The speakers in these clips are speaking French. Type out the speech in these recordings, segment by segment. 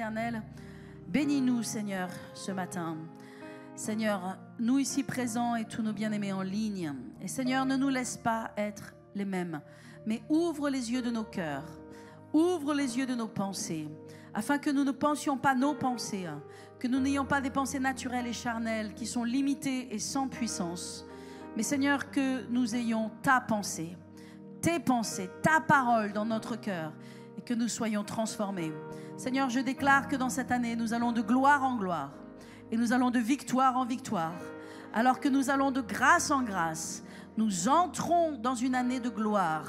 éternel, bénis-nous, Seigneur, ce matin. Seigneur, nous ici présents et tous nos bien-aimés en ligne. Et Seigneur, ne nous laisse pas être les mêmes, mais ouvre les yeux de nos cœurs, ouvre les yeux de nos pensées, afin que nous ne pensions pas nos pensées, que nous n'ayons pas des pensées naturelles et charnelles qui sont limitées et sans puissance. Mais Seigneur, que nous ayons ta pensée, tes pensées, ta parole dans notre cœur et que nous soyons transformés. Seigneur, je déclare que dans cette année, nous allons de gloire en gloire et nous allons de victoire en victoire. Alors que nous allons de grâce en grâce, nous entrons dans une année de gloire.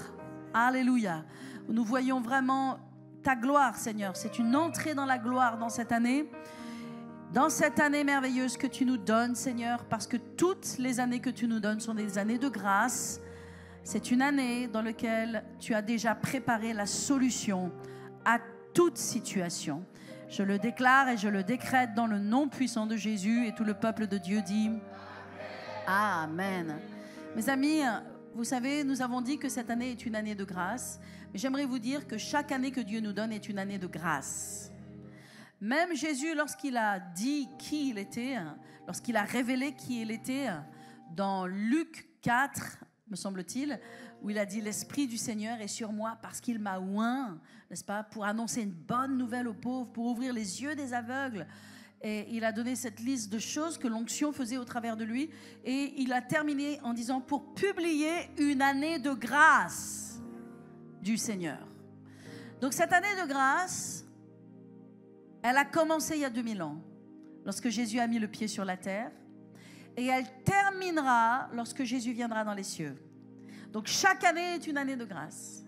Alléluia. Nous voyons vraiment ta gloire, Seigneur. C'est une entrée dans la gloire dans cette année. Dans cette année merveilleuse que tu nous donnes, Seigneur, parce que toutes les années que tu nous donnes sont des années de grâce. C'est une année dans laquelle tu as déjà préparé la solution à toute situation. Je le déclare et je le décrète dans le nom puissant de Jésus, et tout le peuple de Dieu dit Amen. Mes amis, vous savez, nous avons dit que cette année est une année de grâce, mais j'aimerais vous dire que chaque année que Dieu nous donne est une année de grâce. Même Jésus, lorsqu'il a dit qui il était, lorsqu'il a révélé qui il était, dans Luc 4, me semble-t-il, où il a dit « L'Esprit du Seigneur est sur moi parce qu'il m'a oint », n'est-ce pas, pour annoncer une bonne nouvelle aux pauvres, pour ouvrir les yeux des aveugles. Et il a donné cette liste de choses que l'onction faisait au travers de lui. Et il a terminé en disant « Pour publier une année de grâce du Seigneur ». Donc cette année de grâce, elle a commencé il y a 2000 ans, lorsque Jésus a mis le pied sur la terre. Et elle terminera lorsque Jésus viendra dans les cieux. Donc chaque année est une année de grâce.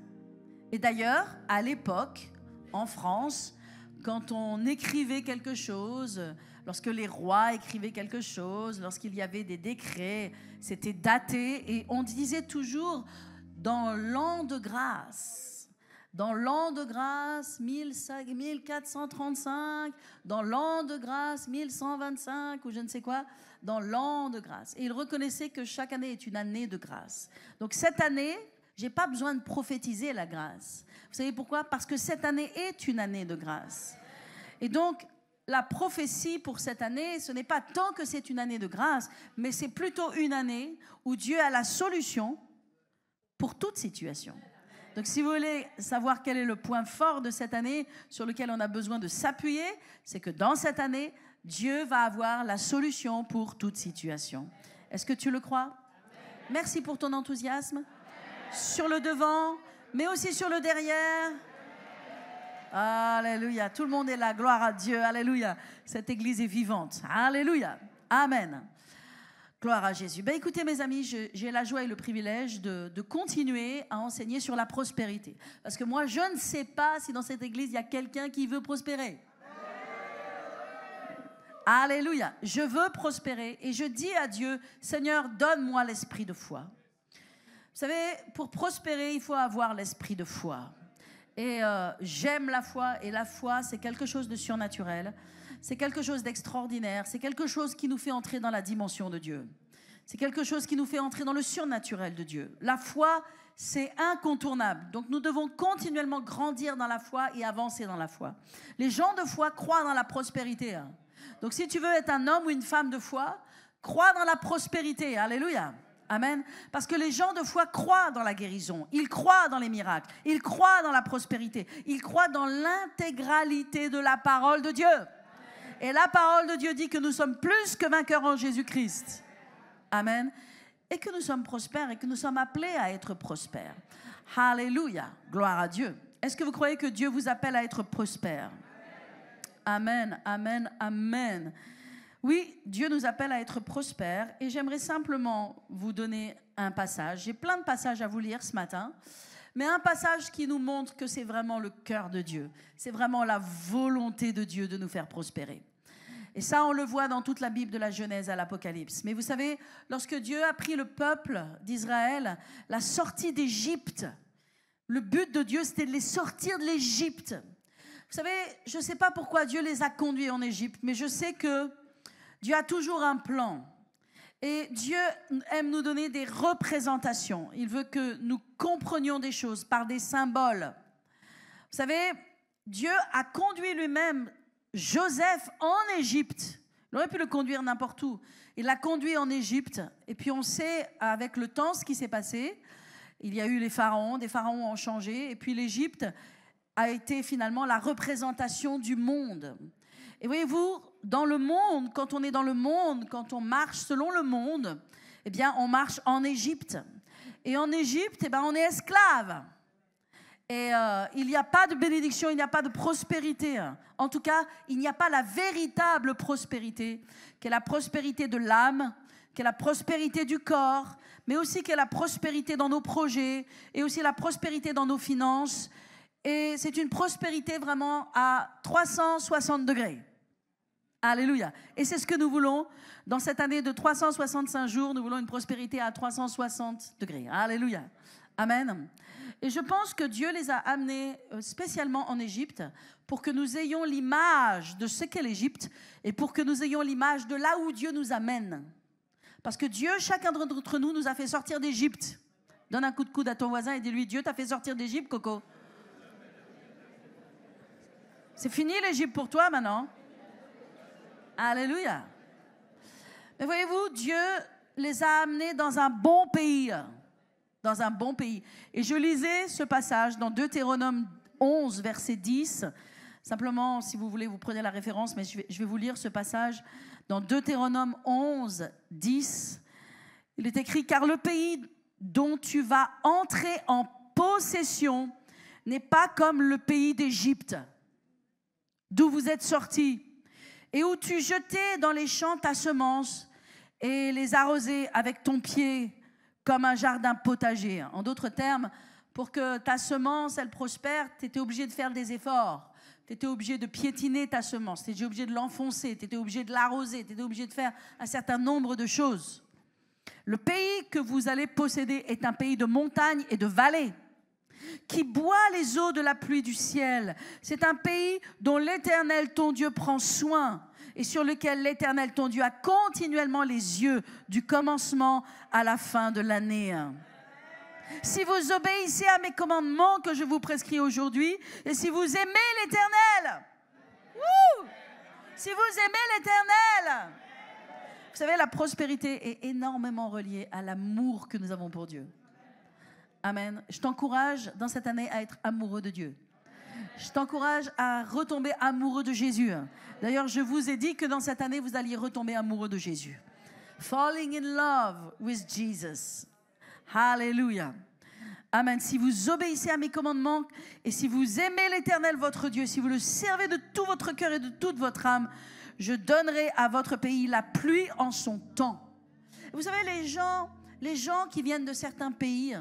Et d'ailleurs, à l'époque, en France, quand on écrivait quelque chose, lorsque les rois écrivaient quelque chose, lorsqu'il y avait des décrets, c'était daté. Et on disait toujours dans l'an de grâce. Dans l'an de grâce 1435, dans l'an de grâce 1125 ou je ne sais quoi, dans l'an de grâce. Et il reconnaissait que chaque année est une année de grâce. Donc cette année, je n'ai pas besoin de prophétiser la grâce. Vous savez pourquoi? Parce que cette année est une année de grâce. Et donc, la prophétie pour cette année, ce n'est pas tant que c'est une année de grâce, mais c'est plutôt une année où Dieu a la solution pour toute situation. Donc, si vous voulez savoir quel est le point fort de cette année sur lequel on a besoin de s'appuyer, c'est que dans cette année, Dieu va avoir la solution pour toute situation. Est-ce que tu le crois? Amen. Merci pour ton enthousiasme. Amen. Sur le devant, mais aussi sur le derrière. Amen. Alléluia. Tout le monde est là. Gloire à Dieu. Alléluia. Cette église est vivante. Alléluia. Amen. Gloire à Jésus. Ben écoutez mes amis, j'ai la joie et le privilège de continuer à enseigner sur la prospérité. Parce que moi, je ne sais pas si dans cette église, il y a quelqu'un qui veut prospérer. Alléluia. Je veux prospérer et je dis à Dieu, Seigneur, donne-moi l'esprit de foi. Vous savez, pour prospérer, il faut avoir l'esprit de foi. Et j'aime la foi, et la foi, c'est quelque chose de surnaturel. C'est quelque chose d'extraordinaire. C'est quelque chose qui nous fait entrer dans la dimension de Dieu. C'est quelque chose qui nous fait entrer dans le surnaturel de Dieu. La foi, c'est incontournable. Donc, nous devons continuellement grandir dans la foi et avancer dans la foi. Les gens de foi croient dans la prospérité. Donc, si tu veux être un homme ou une femme de foi, crois dans la prospérité. Alléluia. Amen. Parce que les gens de foi croient dans la guérison. Ils croient dans les miracles. Ils croient dans la prospérité. Ils croient dans l'intégralité de la parole de Dieu. Et la parole de Dieu dit que nous sommes plus que vainqueurs en Jésus-Christ. Amen. Et que nous sommes prospères et que nous sommes appelés à être prospères. Alléluia. Gloire à Dieu. Est-ce que vous croyez que Dieu vous appelle à être prospère? Amen, amen, amen. Oui, Dieu nous appelle à être prospères et j'aimerais simplement vous donner un passage. J'ai plein de passages à vous lire ce matin. Mais un passage qui nous montre que c'est vraiment le cœur de Dieu. C'est vraiment la volonté de Dieu de nous faire prospérer. Et ça, on le voit dans toute la Bible de la Genèse à l'Apocalypse. Mais vous savez, lorsque Dieu a pris le peuple d'Israël, la sortie d'Égypte, le but de Dieu, c'était de les sortir de l'Égypte. Vous savez, je ne sais pas pourquoi Dieu les a conduits en Égypte, mais je sais que Dieu a toujours un plan. Et Dieu aime nous donner des représentations. Il veut que nous comprenions des choses par des symboles. Vous savez, Dieu a conduit lui-même Joseph en Égypte. Il aurait pu le conduire n'importe où. Il l'a conduit en Égypte. Et puis on sait avec le temps ce qui s'est passé. Il y a eu les pharaons, des pharaons ont changé. Et puis l'Égypte a été finalement la représentation du monde. Et voyez-vous, dans le monde, quand on est dans le monde, quand on marche selon le monde, eh bien on marche en Égypte. Et en Égypte, eh bien, on est esclave. Et il n'y a pas de bénédiction, il n'y a pas de prospérité. En tout cas, il n'y a pas la véritable prospérité, qui est la prospérité de l'âme, qui est la prospérité du corps, mais aussi qui est la prospérité dans nos projets, et aussi la prospérité dans nos finances. Et c'est une prospérité vraiment à 360 degrés. Alléluia. Et c'est ce que nous voulons. Dans cette année de 365 jours, nous voulons une prospérité à 360 degrés. Alléluia. Amen. Et je pense que Dieu les a amenés spécialement en Égypte pour que nous ayons l'image de ce qu'est l'Égypte et pour que nous ayons l'image de là où Dieu nous amène. Parce que Dieu, chacun d'entre nous, nous a fait sortir d'Égypte. Donne un coup de coude à ton voisin et dis-lui, Dieu t'a fait sortir d'Égypte, Coco. C'est fini l'Égypte pour toi maintenant. Alléluia. Mais voyez-vous, Dieu les a amenés dans un bon pays. Dans un bon pays. Et je lisais ce passage dans Deutéronome 11, verset 10. Simplement, si vous voulez, vous prenez la référence, mais je vais vous lire ce passage dans Deutéronome 11, 10. Il est écrit « Car le pays dont tu vas entrer en possession n'est pas comme le pays d'Égypte, d'où vous êtes sortis, et où tu jetais dans les champs ta semence et les arrosais avec ton pied comme un jardin potager. » En d'autres termes, pour que ta semence, elle prospère, tu étais obligé de faire des efforts. Tu étais obligé de piétiner ta semence, tu étais obligé de l'enfoncer, tu étais obligé de l'arroser, tu étais obligé de faire un certain nombre de choses. Le pays que vous allez posséder est un pays de montagnes et de vallées, qui boit les eaux de la pluie du ciel. C'est un pays dont l'Éternel, ton Dieu, prend soin et sur lequel l'Éternel, ton Dieu, a continuellement les yeux du commencement à la fin de l'année. Si vous obéissez à mes commandements que je vous prescris aujourd'hui, et si vous aimez l'Éternel, si vous aimez l'Éternel, vous savez, la prospérité est énormément reliée à l'amour que nous avons pour Dieu. Amen. Je t'encourage dans cette année à être amoureux de Dieu. Je t'encourage à retomber amoureux de Jésus. D'ailleurs, je vous ai dit que dans cette année, vous alliez retomber amoureux de Jésus. Falling in love with Jesus. Alléluia. Amen. Si vous obéissez à mes commandements et si vous aimez l'Éternel, votre Dieu, si vous le servez de tout votre cœur et de toute votre âme, je donnerai à votre pays la pluie en son temps. Vous savez, les gens qui viennent de certains pays,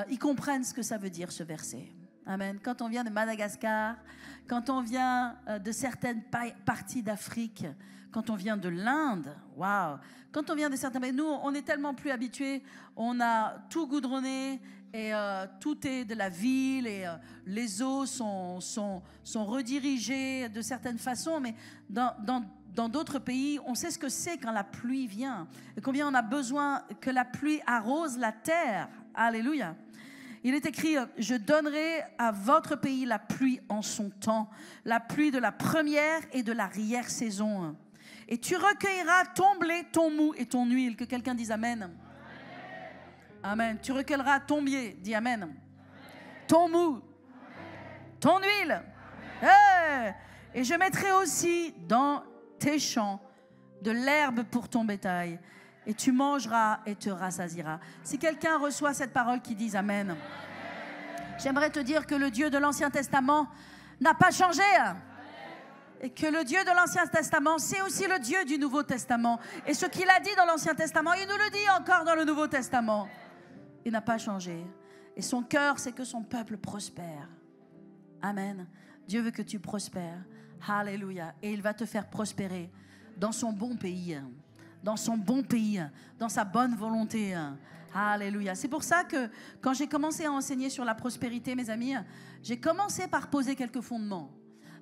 ils comprennent ce que ça veut dire, ce verset. Amen. Quand on vient de Madagascar, quand on vient de certaines parties d'Afrique, quand on vient de l'Inde, waouh. Quand on vient de certains pays, nous, on est tellement plus habitués, on a tout goudronné et tout est de la ville et les eaux sont redirigées de certaines façons, mais dans d'autres pays, on sait ce que c'est quand la pluie vient et combien on a besoin que la pluie arrose la terre. Alléluia. Il est écrit, je donnerai à votre pays la pluie en son temps, la pluie de la première et de l'arrière-saison. Et tu recueilleras ton blé, ton mou et ton huile. Que quelqu'un dise amen. Amen. Tu recueilleras ton blé, dis amen. Amen. Ton mou, amen. Ton huile. Hey. Et je mettrai aussi dans tes champs de l'herbe pour ton bétail. Et tu mangeras et te rassasieras. Si quelqu'un reçoit cette parole qui dit amen, amen. J'aimerais te dire que le Dieu de l'Ancien Testament n'a pas changé. Amen. Et que le Dieu de l'Ancien Testament, c'est aussi le Dieu du Nouveau Testament. Et ce qu'il a dit dans l'Ancien Testament, il nous le dit encore dans le Nouveau Testament. Il n'a pas changé. Et son cœur, c'est que son peuple prospère. Amen. Dieu veut que tu prospères. Alléluia. Et il va te faire prospérer dans son bon pays. Dans son bon pays. Dans sa bonne volonté. Alléluia. C'est pour ça que quand j'ai commencé à enseigner sur la prospérité, mes amis, j'ai commencé par poser quelques fondements.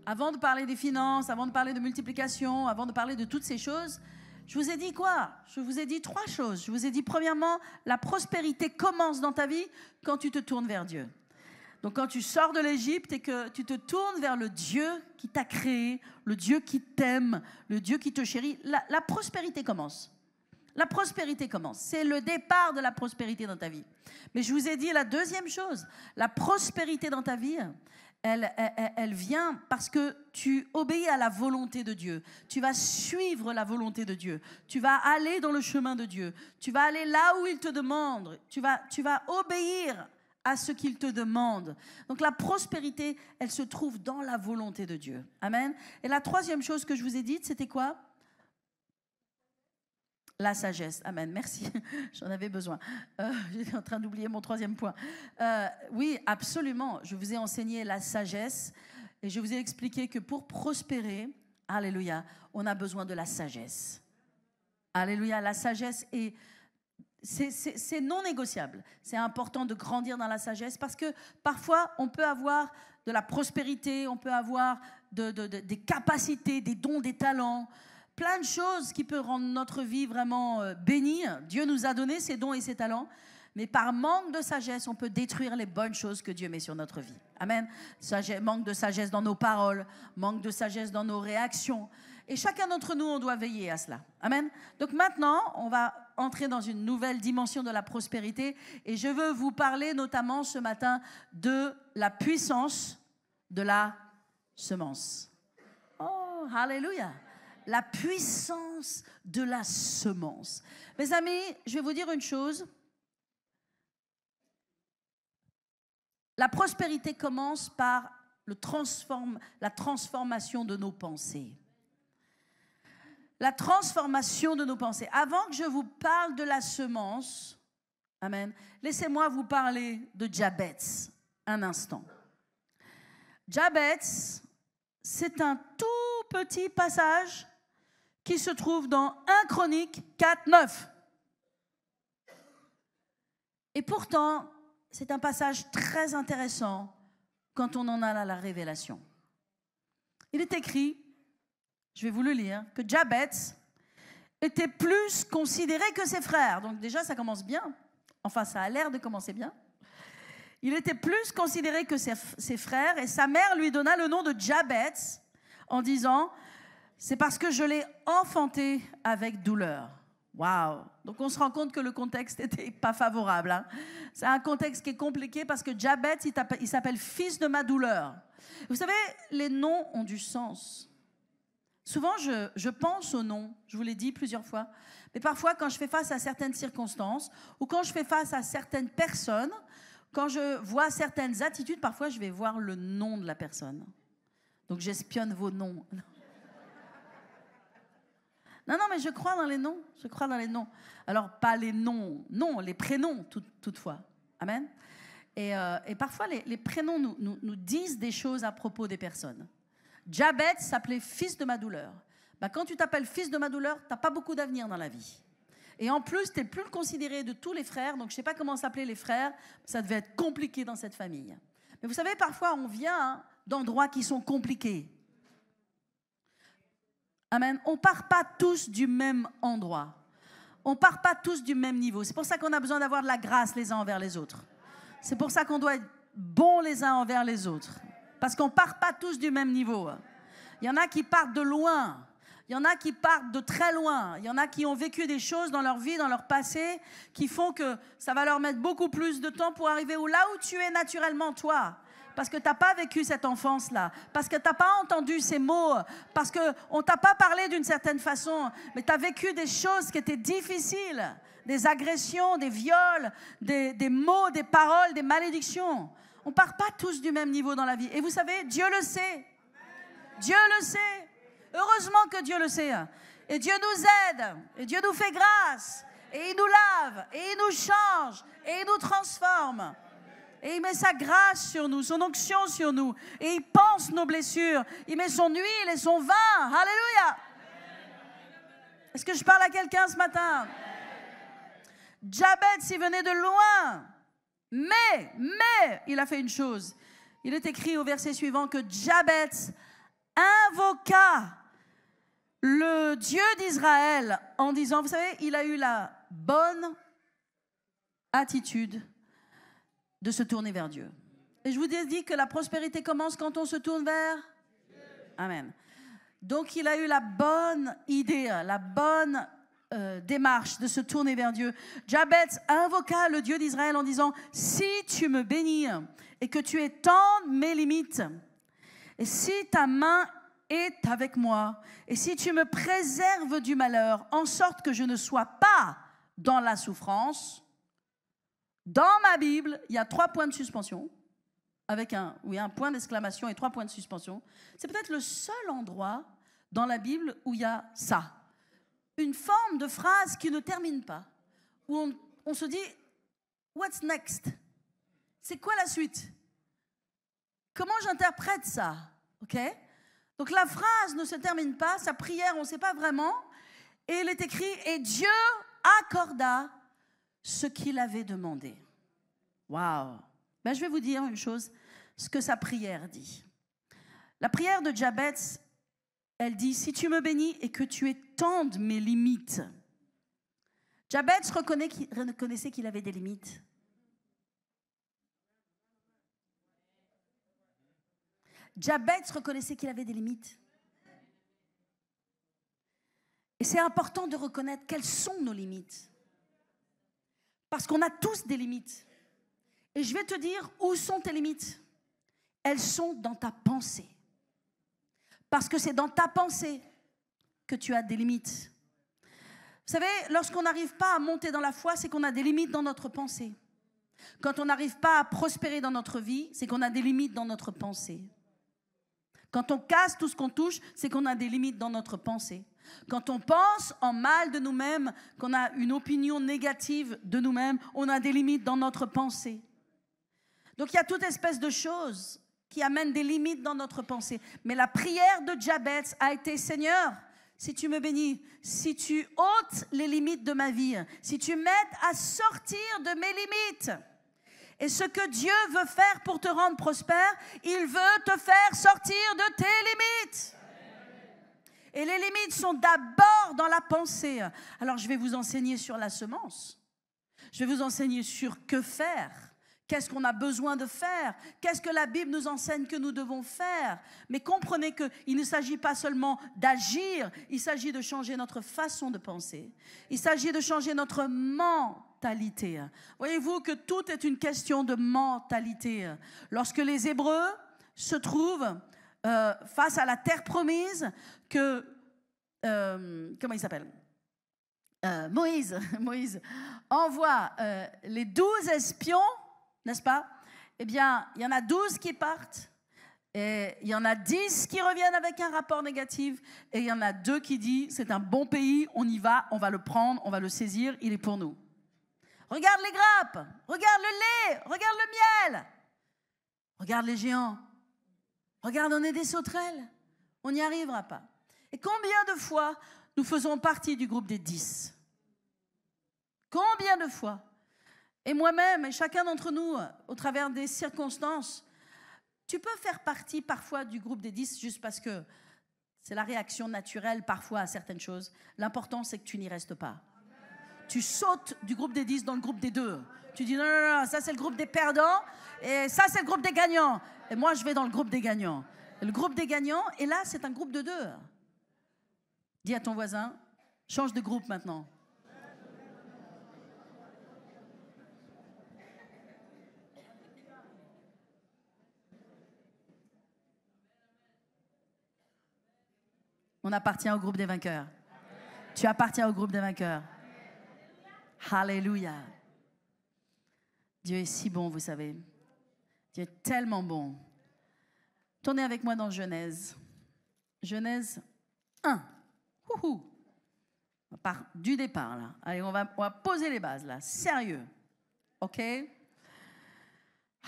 Avant de parler des finances, avant de parler de multiplication, avant de parler de toutes ces choses, je vous ai dit quoi? Je vous ai dit 3 choses. Je vous ai dit, premièrement, la prospérité commence dans ta vie quand tu te tournes vers Dieu. Donc quand tu sors de l'Égypte et que tu te tournes vers le Dieu qui t'a créé, le Dieu qui t'aime, le Dieu qui te chérit, la prospérité commence. La prospérité commence. C'est le départ de la prospérité dans ta vie. Mais je vous ai dit la deuxième chose. La prospérité dans ta vie, elle vient parce que tu obéis à la volonté de Dieu. Tu vas suivre la volonté de Dieu. Tu vas aller dans le chemin de Dieu. Tu vas aller là où il te demande. Tu vas obéir à ce qu'il te demande. Donc la prospérité, elle se trouve dans la volonté de Dieu. Amen. Et la troisième chose que je vous ai dite, c'était quoi ? La sagesse. Amen. Merci. J'en avais besoin. J'étais en train d'oublier mon troisième point. Oui, absolument. Je vous ai enseigné la sagesse et je vous ai expliqué que pour prospérer, alléluia, on a besoin de la sagesse. Alléluia. La sagesse est... C'est non négociable. C'est important de grandir dans la sagesse parce que parfois, on peut avoir de la prospérité, on peut avoir des capacités, des dons, des talents, plein de choses qui peuvent rendre notre vie vraiment bénie. Dieu nous a donné ses dons et ses talents, mais par manque de sagesse, on peut détruire les bonnes choses que Dieu met sur notre vie. Amen. Manque de sagesse dans nos paroles, manque de sagesse dans nos réactions. Et chacun d'entre nous, on doit veiller à cela. Amen. Donc maintenant, on va entrer dans une nouvelle dimension de la prospérité. Et je veux vous parler notamment ce matin de la puissance de la semence. Oh, alléluia. La puissance de la semence. Mes amis, je vais vous dire une chose. La prospérité commence par la transformation de nos pensées. La transformation de nos pensées. Avant que je vous parle de la semence, amen, laissez-moi vous parler de Jabez un instant. Jabez, c'est un tout petit passage qui se trouve dans 1 Chronique 4:9. Et pourtant, c'est un passage très intéressant quand on en a la révélation. Il est écrit, je vais vous le lire, que Jabez était plus considéré que ses frères. Donc déjà, ça commence bien. Enfin, ça a l'air de commencer bien. Il était plus considéré que ses frères et sa mère lui donna le nom de Jabez en disant « C'est parce que je l'ai enfanté avec douleur ». Waouh! Donc on se rend compte que le contexte n'était pas favorable. Hein? C'est un contexte qui est compliqué parce que Jabez, il s'appelle fils de ma douleur. Vous savez, les noms ont du sens. Souvent, je pense aux noms, je vous l'ai dit plusieurs fois, mais parfois quand je fais face à certaines circonstances ou quand je fais face à certaines personnes, quand je vois certaines attitudes, parfois je vais voir le nom de la personne. Donc j'espionne vos noms. Non, mais je crois dans les noms. Je crois dans les noms. Alors, pas les noms, non, les prénoms, toutefois. Amen. Et parfois, les prénoms nous disent des choses à propos des personnes. Jabez s'appelait fils de ma douleur. Quand tu t'appelles fils de ma douleur, tu n'as pas beaucoup d'avenir dans la vie. Et en plus, tu n'es plus le considéré de tous les frères. Donc, je ne sais pas comment s'appelaient les frères. Ça devait être compliqué dans cette famille. Mais vous savez, parfois, on vient d'endroits qui sont compliqués. Amen. On ne part pas tous du même endroit. On ne part pas tous du même niveau. C'est pour ça qu'on a besoin d'avoir de la grâce les uns envers les autres. C'est pour ça qu'on doit être bons les uns envers les autres. Parce qu'on ne part pas tous du même niveau. Il y en a qui partent de loin. Il y en a qui partent de très loin. Il y en a qui ont vécu des choses dans leur vie, dans leur passé, qui font que ça va leur mettre beaucoup plus de temps pour arriver là où tu es naturellement, toi. Parce que tu n'as pas vécu cette enfance-là, parce que tu n'as pas entendu ces mots, parce qu'on ne t'a pas parlé d'une certaine façon, mais tu as vécu des choses qui étaient difficiles, des agressions, des viols, des mots, des paroles, des malédictions. On ne part pas tous du même niveau dans la vie. Et vous savez, Dieu le sait. Dieu le sait. Heureusement que Dieu le sait. Et Dieu nous aide, et Dieu nous fait grâce, et il nous lave, et il nous change, et il nous transforme. Et il met sa grâce sur nous, son onction sur nous. Et il pense nos blessures. Il met son huile et son vin. Alléluia. Est-ce que je parle à quelqu'un ce matin? Jabez, il venait de loin. Mais, il a fait une chose. Il est écrit au verset suivant que Jabez invoqua le Dieu d'Israël en disant, vous savez, il a eu la bonne attitude de se tourner vers Dieu. Et je vous ai dit que la prospérité commence quand on se tourne vers Amen. Donc, il a eu la bonne idée, la bonne démarche de se tourner vers Dieu. Jabez invoqua le Dieu d'Israël en disant, si tu me bénis et que tu étendes mes limites, et si ta main est avec moi, et si tu me préserves du malheur, en sorte que je ne sois pas dans la souffrance, dans ma Bible, il y a 3 points de suspension, avec un point d'exclamation et 3 points de suspension. C'est peut-être le seul endroit dans la Bible où il y a ça. Une forme de phrase qui ne termine pas, où on se dit « What's next ?» C'est quoi la suite? Comment j'interprète ça? Ok? Donc la phrase ne se termine pas, sa prière, on ne sait pas vraiment. Et il est écrit « Et Dieu accorda ce qu'il avait demandé. » Waouh! Ben, je vais vous dire une chose, ce que sa prière dit. La prière de Jabez, elle dit, si tu me bénis et que tu étendes mes limites. Jabez reconnaissait qu'il avait des limites. Jabez reconnaissait qu'il avait des limites. Et c'est important de reconnaître quelles sont nos limites. Parce qu'on a tous des limites. Et je vais te dire où sont tes limites. Elles sont dans ta pensée. Parce que c'est dans ta pensée que tu as des limites. Vous savez, lorsqu'on n'arrive pas à monter dans la foi, c'est qu'on a des limites dans notre pensée. Quand on n'arrive pas à prospérer dans notre vie, c'est qu'on a des limites dans notre pensée. Quand on casse tout ce qu'on touche, c'est qu'on a des limites dans notre pensée. Quand on pense en mal de nous-mêmes, qu'on a une opinion négative de nous-mêmes, on a des limites dans notre pensée. Donc il y a toute espèce de choses qui amènent des limites dans notre pensée. Mais la prière de Jabez a été, Seigneur, si tu me bénis, si tu ôtes les limites de ma vie, si tu m'aides à sortir de mes limites. Et ce que Dieu veut faire pour te rendre prospère, il veut te faire sortir de tes limites. Et les limites sont d'abord dans la pensée. Alors je vais vous enseigner sur la semence. Je vais vous enseigner sur que faire. Qu'est-ce qu'on a besoin de faire? Qu'est-ce que la Bible nous enseigne que nous devons faire? Mais comprenez qu'il ne s'agit pas seulement d'agir, il s'agit de changer notre façon de penser. Il s'agit de changer notre mentalité. Voyez-vous que tout est une question de mentalité. Lorsque les Hébreux se trouvent face à la terre promise, que, comment il s'appelle? Moïse envoie les 12 espions, n'est-ce pas? Eh bien, il y en a 12 qui partent, et il y en a 10 qui reviennent avec un rapport négatif, et il y en a 2 qui disent, c'est un bon pays, on y va, on va le prendre, on va le saisir, il est pour nous. Regarde les grappes, regarde le lait, regarde le miel, regarde les géants, regarde, on est des sauterelles, on n'y arrivera pas. Et combien de fois nous faisons partie du groupe des 10? Combien de fois? Et moi-même, et chacun d'entre nous, au travers des circonstances, tu peux faire partie parfois du groupe des 10 juste parce que c'est la réaction naturelle parfois à certaines choses. L'important, c'est que tu n'y restes pas. Tu sautes du groupe des 10 dans le groupe des 2. Tu dis non, non, non, ça c'est le groupe des perdants et ça c'est le groupe des gagnants. Et moi, je vais dans le groupe des gagnants. Et le groupe des gagnants, et là, c'est un groupe de 2. Dis à ton voisin, change de groupe maintenant. On appartient au groupe des vainqueurs. Amen. Tu appartiens au groupe des vainqueurs. Amen. Alléluia. Dieu est si bon, vous savez. Dieu est tellement bon. Tournez avec moi dans Genèse. Genèse 1. Ouhou. On part du départ, là. Allez, on va poser les bases, là. Sérieux. OK?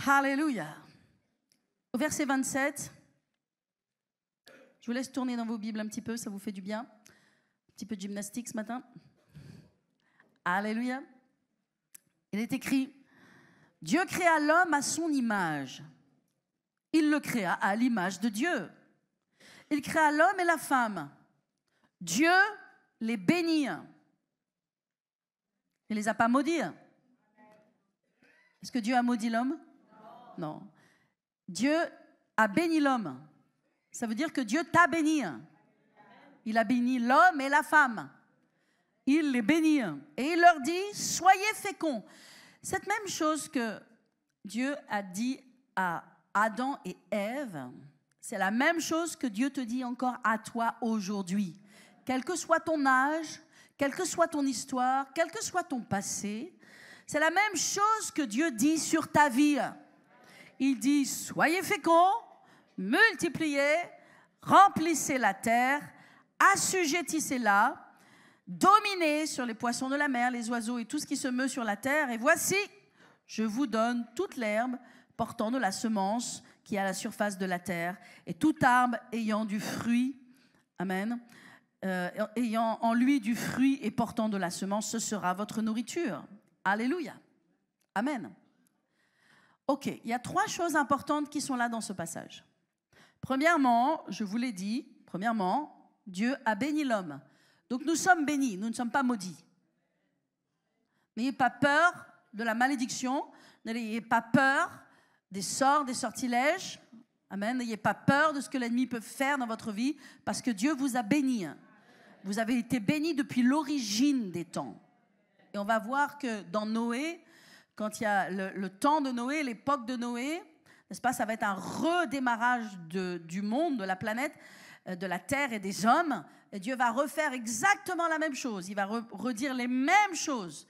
Alléluia. Au verset 27... Je vous laisse tourner dans vos Bibles un petit peu, ça vous fait du bien. Un petit peu de gymnastique ce matin. Alléluia. Il est écrit, Dieu créa l'homme à son image. Il le créa à l'image de Dieu. Il créa l'homme et la femme. Dieu les bénit. Il ne les a pas maudits. Est-ce que Dieu a maudit l'homme? Non. Dieu a béni l'homme. Ça veut dire que Dieu t'a béni. Il a béni l'homme et la femme. Il les bénit. Et il leur dit, soyez féconds. Cette même chose que Dieu a dit à Adam et Ève, c'est la même chose que Dieu te dit encore à toi aujourd'hui. Quel que soit ton âge, quelle que soit ton histoire, quel que soit ton passé, c'est la même chose que Dieu dit sur ta vie. Il dit, soyez féconds, multipliez, remplissez la terre, assujettissez-la, dominez sur les poissons de la mer, les oiseaux et tout ce qui se meut sur la terre. Et voici, je vous donne toute l'herbe portant de la semence qui est à la surface de la terre, et tout arbre ayant du fruit, amen, ayant en lui du fruit et portant de la semence, ce sera votre nourriture. Alléluia. Amen. Ok, il y a 3 choses importantes qui sont là dans ce passage. Premièrement, je vous l'ai dit, Dieu a béni l'homme. Donc nous sommes bénis, nous ne sommes pas maudits. N'ayez pas peur de la malédiction, n'ayez pas peur des sorts, des sortilèges. Amen. N'ayez pas peur de ce que l'ennemi peut faire dans votre vie, parce que Dieu vous a bénis. Vous avez été bénis depuis l'origine des temps. Et on va voir que dans Noé, quand il y a le temps de Noé, l'époque de Noé, n'est-ce pas, ça va être un redémarrage du monde, de la planète, de la terre et des hommes. Et Dieu va refaire exactement la même chose. Il va redire les mêmes choses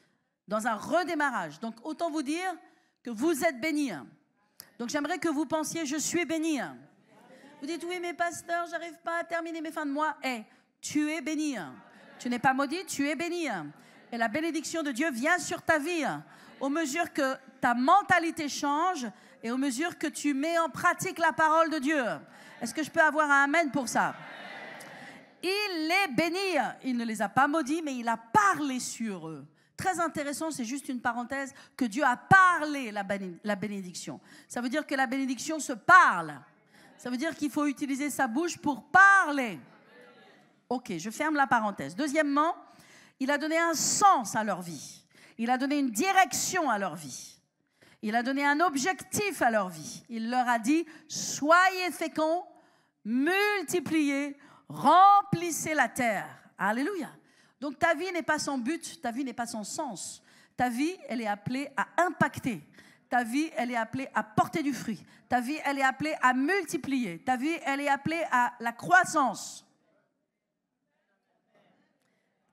dans un redémarrage. Donc autant vous dire que vous êtes bénis. Donc j'aimerais que vous pensiez, je suis béni. Vous dites, oui, mais pasteur, j'arrive pas à terminer mes fins de mois. Tu es béni. Tu n'es pas maudit, tu es béni. Et la bénédiction de Dieu vient sur ta vie au mesure que ta mentalité change et au mesure que tu mets en pratique la parole de Dieu. Est-ce que je peux avoir un amen pour ça? Il les bénit. Il ne les a pas maudits, mais il a parlé sur eux. Très intéressant, c'est juste une parenthèse, que Dieu a parlé la bénédiction. Ça veut dire que la bénédiction se parle. Ça veut dire qu'il faut utiliser sa bouche pour parler. Ok, je ferme la parenthèse. Deuxièmement, il a donné un sens à leur vie. Il a donné une direction à leur vie. Il a donné un objectif à leur vie. Il leur a dit, soyez féconds, multipliez, remplissez la terre. Alléluia. Donc ta vie n'est pas sans but, ta vie n'est pas sans sens. Ta vie, elle est appelée à impacter. Ta vie, elle est appelée à porter du fruit. Ta vie, elle est appelée à multiplier. Ta vie, elle est appelée à la croissance.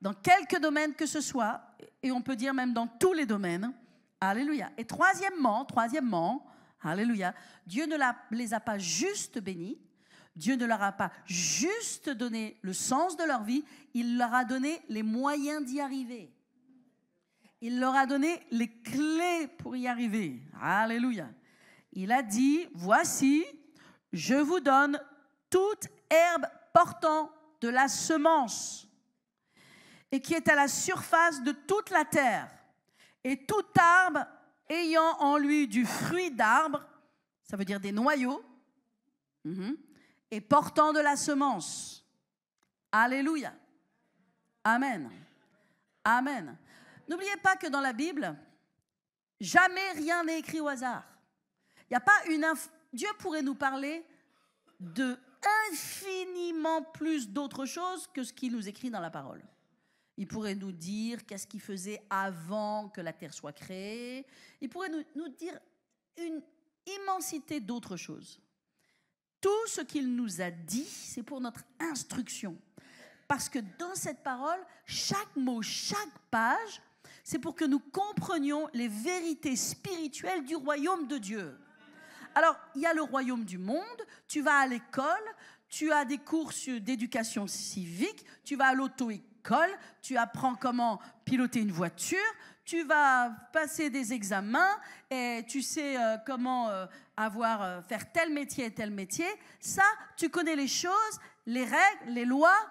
Dans quelques domaines que ce soit, et on peut dire même dans tous les domaines. Alléluia. Et troisièmement, alléluia, Dieu ne les a pas juste bénis. Dieu ne leur a pas juste donné le sens de leur vie, il leur a donné les moyens d'y arriver. Il leur a donné les clés pour y arriver. Alléluia. Il a dit, voici, je vous donne toute herbe portant de la semence et qui est à la surface de toute la terre, et tout arbre ayant en lui du fruit d'arbre, ça veut dire des noyaux, et portant de la semence. Alléluia. Amen. Amen. N'oubliez pas que dans la Bible, jamais rien n'est écrit au hasard. Il n'y a pas Dieu pourrait nous parler de infiniment plus d'autres choses que ce qu'il nous écrit dans la parole. Il pourrait nous dire qu'est-ce qu'il faisait avant que la terre soit créée. Il pourrait nous dire une immensité d'autres choses. Tout ce qu'il nous a dit, c'est pour notre instruction. Parce que dans cette parole, chaque mot, chaque page, c'est pour que nous comprenions les vérités spirituelles du royaume de Dieu. Alors, il y a le royaume du monde, tu vas à l'école, tu as des cours d'éducation civique, tu vas à l'auto-école, tu apprends comment piloter une voiture, tu vas passer des examens et tu sais comment faire tel métier et tel métier. Ça, tu connais les choses, les règles, les lois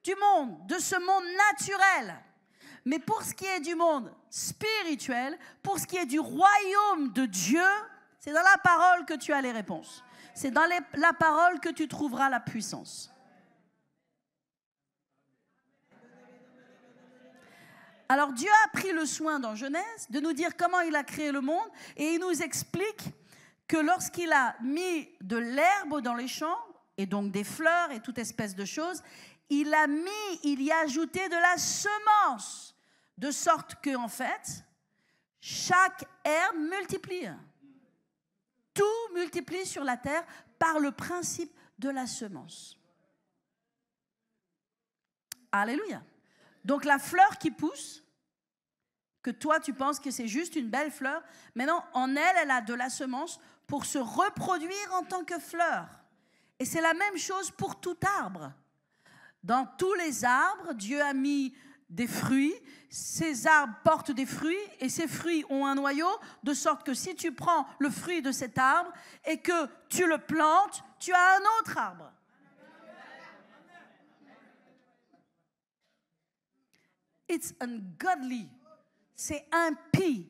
du monde, de ce monde naturel. Mais pour ce qui est du monde spirituel, pour ce qui est du royaume de Dieu, c'est dans la parole que tu as les réponses. C'est dans la parole que tu trouveras la puissance. Alors Dieu a pris le soin dans Genèse de nous dire comment il a créé le monde et il nous explique que lorsqu'il a mis de l'herbe dans les champs, et donc des fleurs et toute espèce de choses, il y a ajouté de la semence, de sorte que, en fait, chaque herbe multiplie. Tout multiplie sur la terre par le principe de la semence. Alléluia. Donc la fleur qui pousse, que toi tu penses que c'est juste une belle fleur, mais non, en elle, elle a de la semence pour se reproduire en tant que fleur. Et c'est la même chose pour tout arbre. Dans tous les arbres, Dieu a mis des fruits. Ces arbres portent des fruits et ces fruits ont un noyau, de sorte que si tu prends le fruit de cet arbre et que tu le plantes, tu as un autre arbre. It's ungodly. C'est impie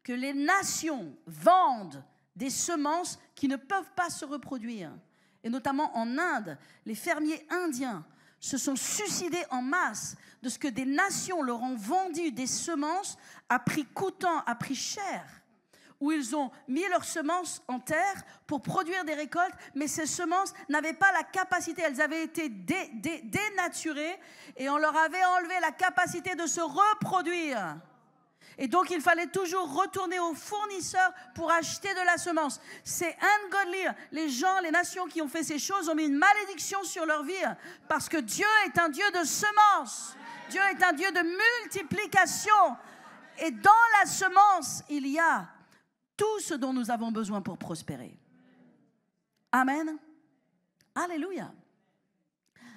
que les nations vendent des semences qui ne peuvent pas se reproduire. Et notamment en Inde, les fermiers indiens se sont suicidés en masse de ce que des nations leur ont vendu des semences à prix coûtant, à prix cher, où ils ont mis leurs semences en terre pour produire des récoltes, mais ces semences n'avaient pas la capacité, elles avaient été dénaturées et on leur avait enlevé la capacité de se reproduire. Et donc, il fallait toujours retourner au fournisseur pour acheter de la semence. C'est ungodly. Les gens, les nations qui ont fait ces choses ont mis une malédiction sur leur vie parce que Dieu est un Dieu de semences. Dieu est un Dieu de multiplication. Et dans la semence, il y a tout ce dont nous avons besoin pour prospérer. Amen. Alléluia.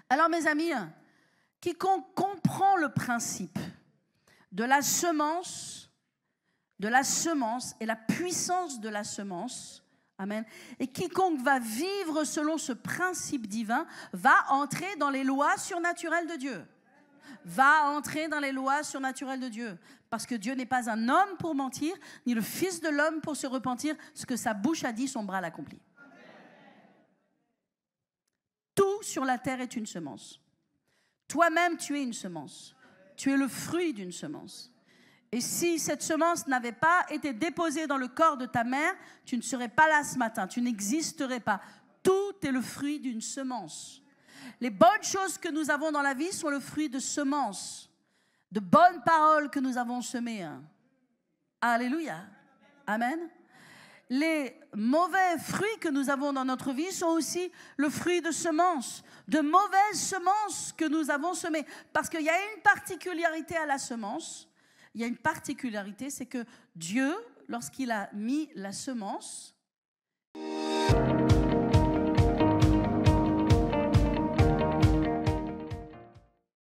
Alors, mes amis, quiconque comprend le principe de la semence et la puissance de la semence, amen, et quiconque va vivre selon ce principe divin va entrer dans les lois surnaturelles de Dieu. Va entrer dans les lois surnaturelles de Dieu. Parce que Dieu n'est pas un homme pour mentir, ni le fils de l'homme pour se repentir. Ce que sa bouche a dit, son bras l'accomplit. Tout sur la terre est une semence. Toi-même, tu es une semence. Tu es le fruit d'une semence. Et si cette semence n'avait pas été déposée dans le corps de ta mère, tu ne serais pas là ce matin, tu n'existerais pas. Tout est le fruit d'une semence. Les bonnes choses que nous avons dans la vie sont le fruit de semences, de bonnes paroles que nous avons semées. Alléluia. Amen. Les mauvais fruits que nous avons dans notre vie sont aussi le fruit de semences, de mauvaises semences que nous avons semées. Parce qu'il y a une particularité à la semence. Il y a une particularité, c'est que Dieu, lorsqu'il a mis la semence,